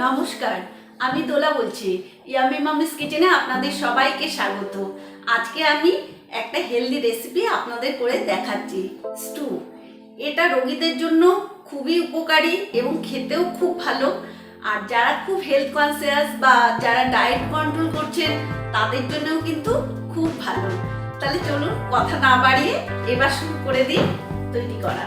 নমস্কার, আমি দোলা বলছি। ইয়ামি মামিস কিচেনে আপনাদের সবাইকে স্বাগত। আজকে আমি একটা হেলদি রেসিপি আপনাদের করে দেখাচ্ছি, স্টু। এটা রোগীদের জন্য খুবই উপকারী এবং খেতেও খুব ভালো। আর যারা খুব হেলথ কনসিয়াস বা যারা ডায়েট কন্ট্রোল করছেন তাদের জন্যও কিন্তু খুব ভালো। তাহলে চলুন কথা না বাড়িয়ে এবার শুরু করে দিই তৈরি করা।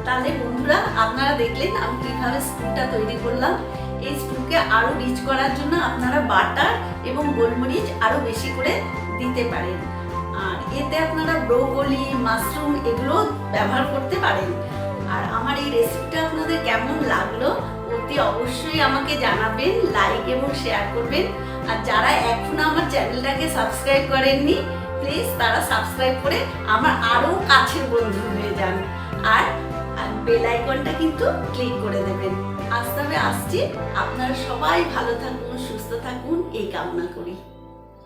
তাহলে বন্ধুরা, আপনারা দেখলেন আমি কিভাবে স্টুটা তৈরি করলাম। এই স্টুকে আরো রিচ করার জন্য আপনারা বাটার এবং গোলমরিচ আরো বেশি করে দিতে পারেন। আর এতে আপনারা ব্রোকলি, মাশরুম এগুলো ব্যবহার করতে পারেন। আর আমার এই রেসিপিটা আপনাদের কেমন লাগলো অতি অবশ্যই আমাকে জানাবেন, লাইক এবং শেয়ার করবেন। আর যারা এখনো আমার চ্যানেলটাকে সাবস্ক্রাইব করেননি, প্লিজ তারা সাবস্ক্রাইব করে আমার আরো কাছের বন্ধু হয়ে যান। আর বেল আইকনটা কিন্তু ক্লিক করে দেবেন। আজ তবে আসছি, আপনারা সবাই ভালো থাকুন, সুস্থ থাকুন এই কামনা করি।